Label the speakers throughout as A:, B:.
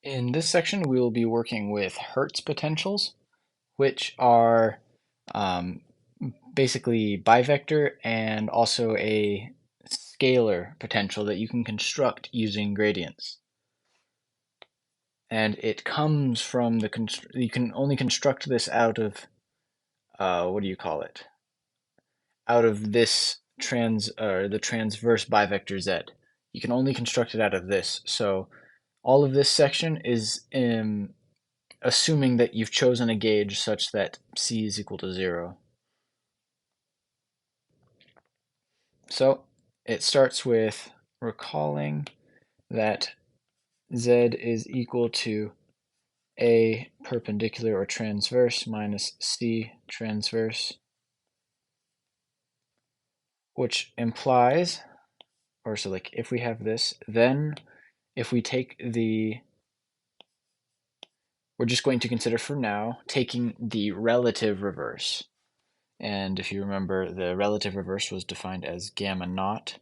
A: In this section, we will be working with Hertz potentials, which are um, basically bivector and also a scalar potential that you can construct using gradients. And it comes from you can only construct this out of, what do you call it? Out of this the transverse bivector z. You can only construct it out of this. So all of this section is assuming that you've chosen a gauge such that c is equal to 0. So it starts with recalling that z is equal to a perpendicular or transverse minus c transverse, which implies, or so like if we have this, then if we take we're just going to consider for now taking the relative reverse. And if you remember, the relative reverse was defined as gamma naught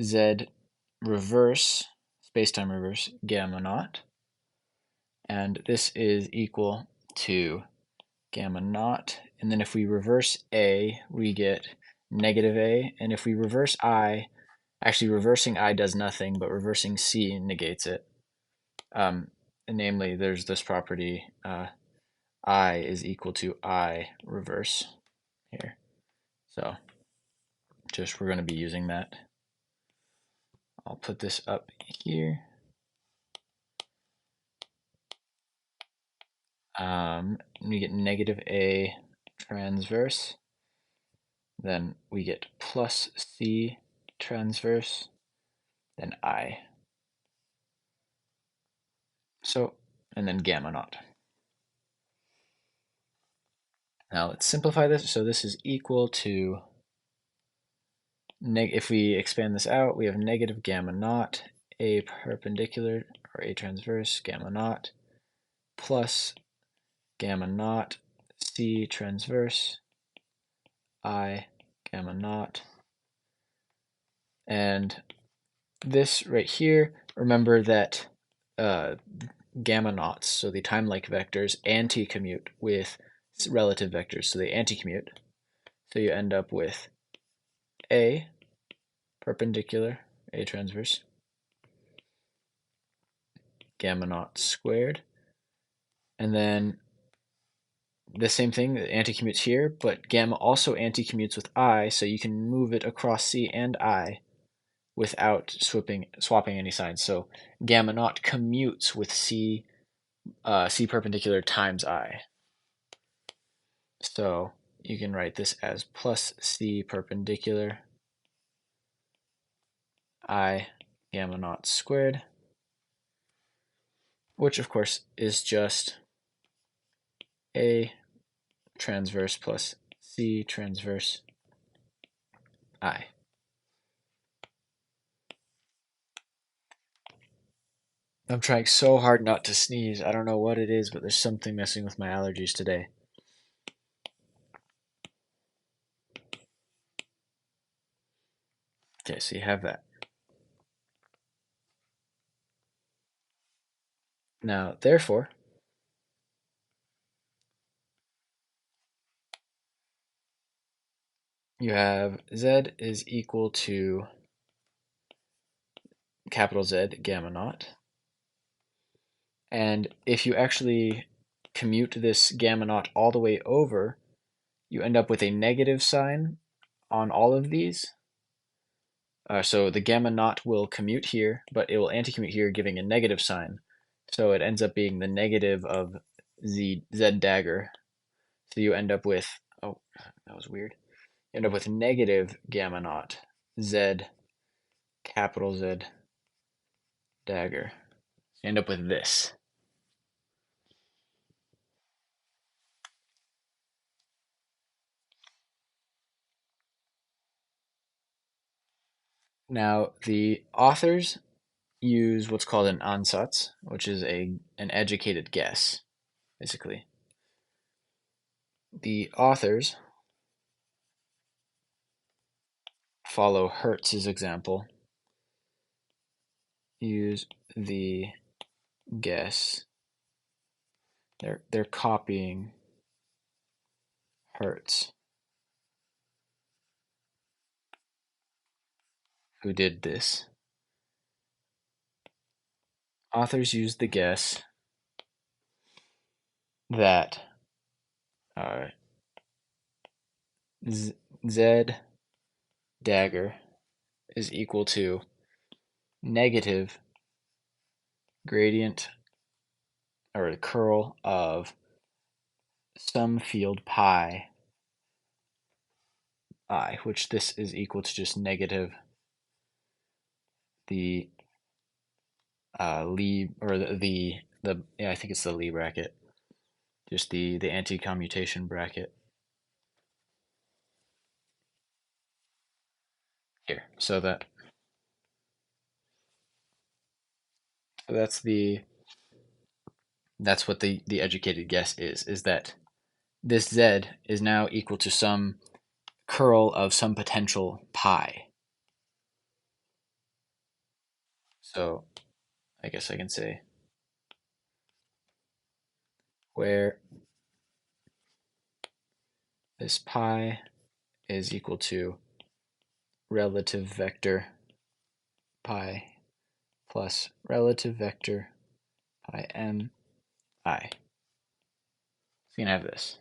A: z reverse, spacetime reverse, gamma naught. And this is equal to gamma naught. And then if we reverse a, we get negative a. And if we reverse I, actually reversing I does nothing, but reversing c negates it. And namely, there's this property, I is equal to I reverse here. So we're going to be using that. I'll put this up here. We get negative a transverse. Then we get plus c transverse, then I. So, and then gamma naught. Now let's simplify this. So this is equal to, if we expand this out, we have negative gamma naught, a perpendicular, or a transverse, gamma naught, plus gamma naught, c transverse, I, gamma naught. And this right here, remember that gamma naughts, so the time-like vectors, anti-commute with relative vectors, so they anti-commute. So you end up with a perpendicular, a transverse, gamma naught squared, and then the same thing, it anti-commutes here, but gamma also anti-commutes with I, so you can move it across C and I without swapping any signs. So gamma naught commutes with C perpendicular times I. So you can write this as plus C perpendicular I gamma naught squared, which of course is just A transverse plus C transverse I. I'm trying so hard not to sneeze. I don't know what it is, but there's something messing with my allergies today. Okay, so you have that. Now, therefore, you have Z is equal to capital Z gamma naught. And if you actually commute this gamma naught all the way over, you end up with a negative sign on all of these. So the gamma naught will commute here, but it will anti-commute here, giving a negative sign. So it ends up being the negative of Z dagger. So you end up with, oh, that was weird. You end up with negative gamma naught Z, capital Z dagger. You end up with this. Now, the authors use what's called an ansatz, which is an educated guess, basically. The authors follow Hertz's example, use the guess. They're copying Hertz, who did this. Authors used the guess that Z dagger is equal to negative gradient or the curl of some field pi I, which this is equal to just negative the Lie, or the yeah, I think it's the Lie bracket, just the anti-commutation bracket here. So that's what the educated guess is that this Z is now equal to some curl of some potential pi. So I guess I can say where this pi is equal to relative vector pi plus relative vector pi m I. So you can have this.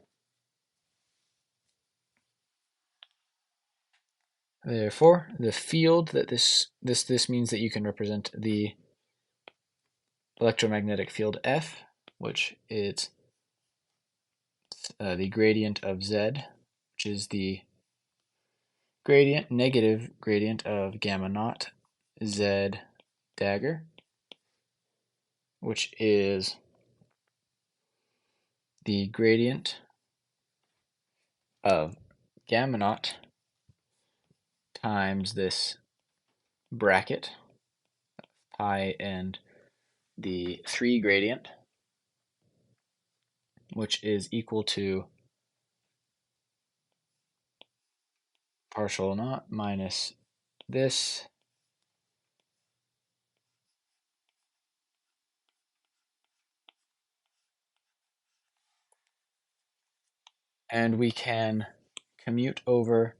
A: Therefore, the field that this means that you can represent the electromagnetic field F, which is the gradient of Z, which is the negative gradient of gamma naught Z dagger, which is the gradient of gamma naught times this bracket pi and the 3 gradient, which is equal to partial naught minus this and we can commute over,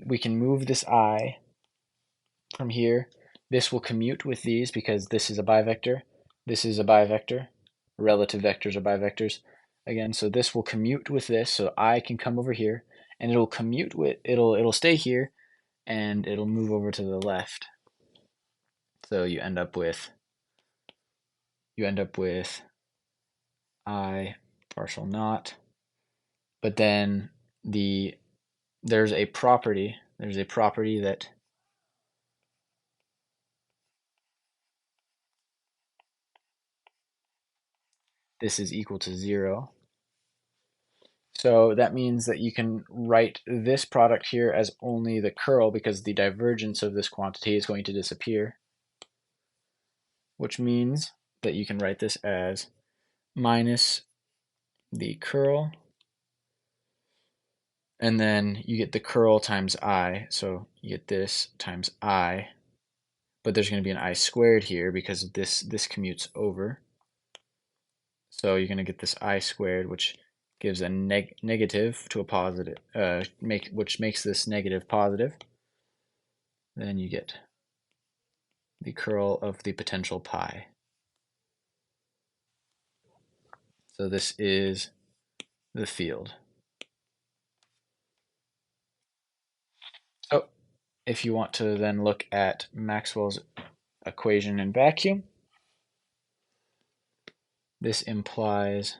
A: we can move this I from here. This will commute with these because this is a bivector. This is a bivector. Relative vectors are bivectors. Again, so this will commute with this, so I can come over here, and it'll commute with, it'll stay here, and it'll move over to the left. So you end up with I partial naught, but then there's a property that this is equal to 0. So that means that you can write this product here as only the curl because the divergence of this quantity is going to disappear, which means that you can write this as minus the curl, and then you get the curl times I, so you get this times I, but there's going to be an I squared here because this commutes over. So you're going to get this I squared, which gives a negative to a positive, which makes this negative positive. Then you get the curl of the potential pi. So this is the field. So if you want to then look at Maxwell's equation in vacuum, this implies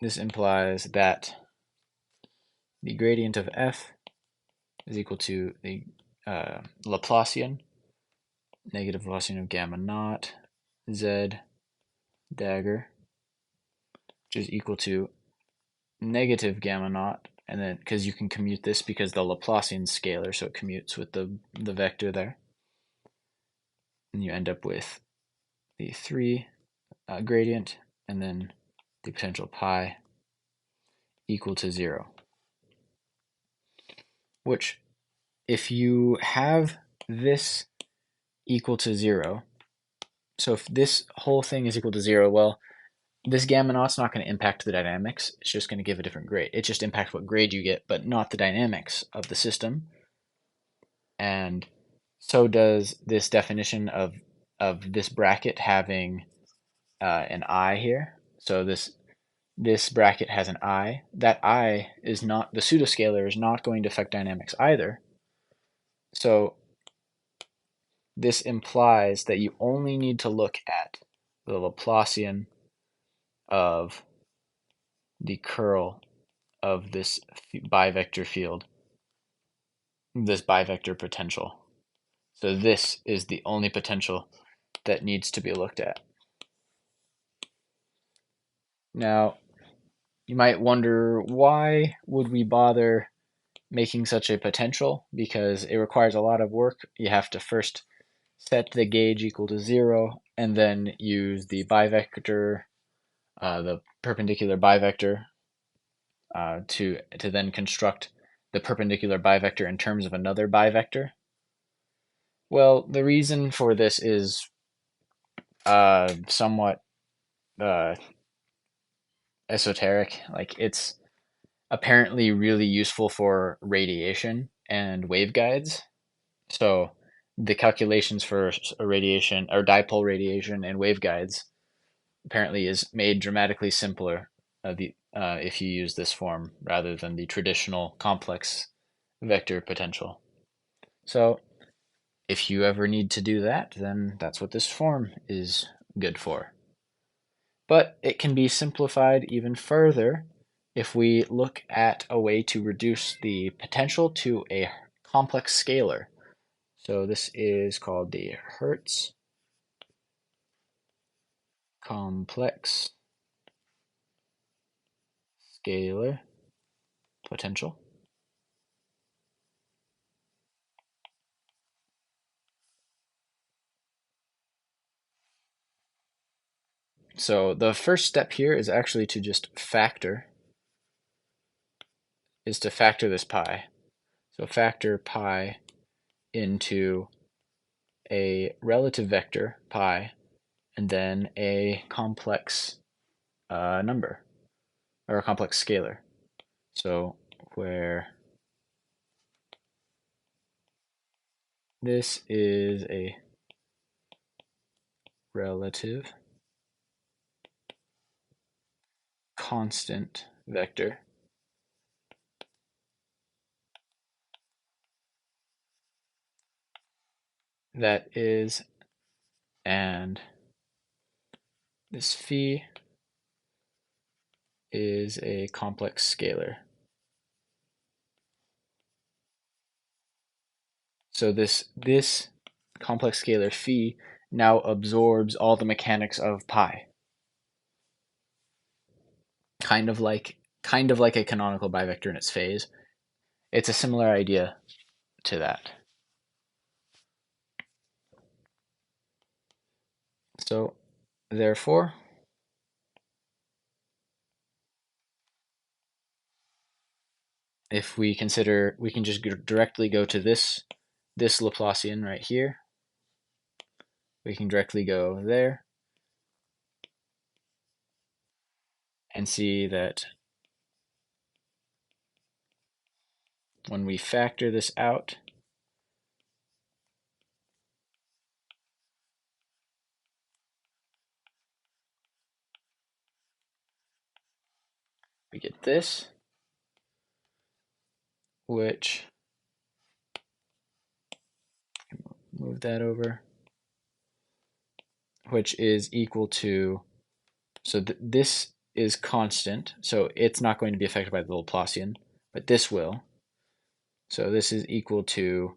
A: that the gradient of f is equal to the Laplacian, negative Laplacian of gamma naught z dagger, which is equal to negative gamma naught, and then because you can commute this because the Laplacian scalar, so it commutes with the vector there, and you end up with the 3 gradient and then the potential pi equal to 0, which if you have this equal to 0. So if this whole thing is equal to 0, well, this gamma naught's not going to impact the dynamics. It's just going to give a different grade. It just impacts what grade you get, but not the dynamics of the system. And so does this definition of this bracket having an I here. So this bracket has an I. That I is not, the pseudoscalar is not going to affect dynamics either. So this implies that you only need to look at the Laplacian of the curl of this bivector field, this bivector potential. So this is the only potential that needs to be looked at. Now, you might wonder, why would we bother making such a potential? Because it requires a lot of work. You have to first set the gauge equal to 0, and then use the bivector, the perpendicular bivector, to then construct the perpendicular bivector in terms of another bivector. Well, the reason for this is somewhat esoteric. Like, it's apparently really useful for radiation and waveguides. So the calculations for radiation or dipole radiation and waveguides apparently is made dramatically simpler if you use this form rather than the traditional complex vector potential. So if you ever need to do that, then that's what this form is good for. But it can be simplified even further if we look at a way to reduce the potential to a complex scalar. So this is called the Hertz complex scalar potential. So the first step here is actually to just factor this pi. So factor pi into a relative vector pi and then a complex number or a complex scalar. So where this is a relative constant vector that is, and this phi is a complex scalar. So this complex scalar phi now absorbs all the mechanics of pi. Kind of like a canonical bivector in its phase. It's a similar idea to that. So therefore, if we consider, we can just directly go to this Laplacian right here. We can directly go there and see that when we factor this out, we get this, which, move that over, which is equal to, so this is constant, so it's not going to be affected by the Laplacian, but this will. So this is equal to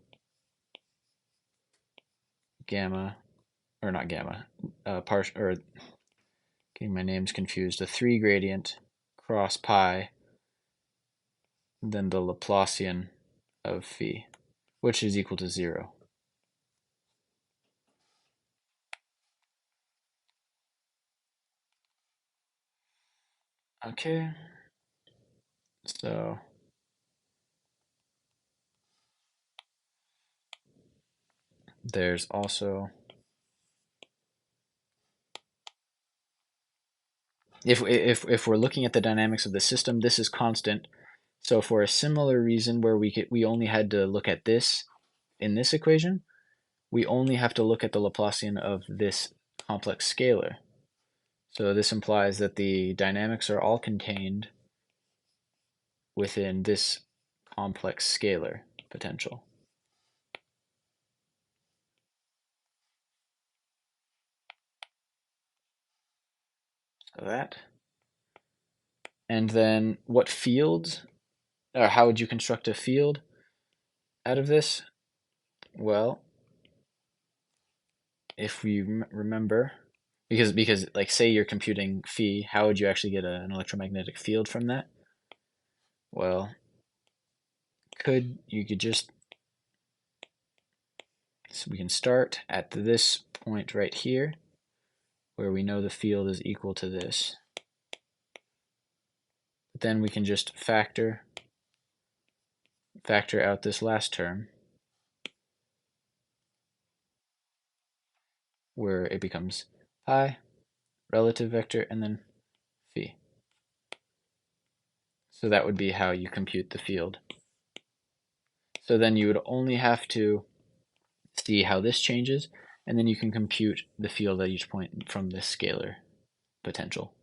A: gamma, or not gamma, getting my names confused, a 3 gradient cross pi, then the Laplacian of phi, which is equal to 0. Okay, so there's also, if we're looking at the dynamics of the system, this is constant. So for a similar reason where we only had to look at this in this equation, we only have to look at the Laplacian of this complex scalar. So this implies that the dynamics are all contained within this complex scalar potential. So that. And then what fields, or how would you construct a field out of this? Well, if we remember, because like say you're computing phi, how would you actually get an electromagnetic field from that? Well, you could just, so we can start at this point right here where we know the field is equal to this. But then we can just factor out this last term where it becomes pi, relative vector, and then phi. So that would be how you compute the field. So then you would only have to see how this changes, and then you can compute the field at each point from this scalar potential.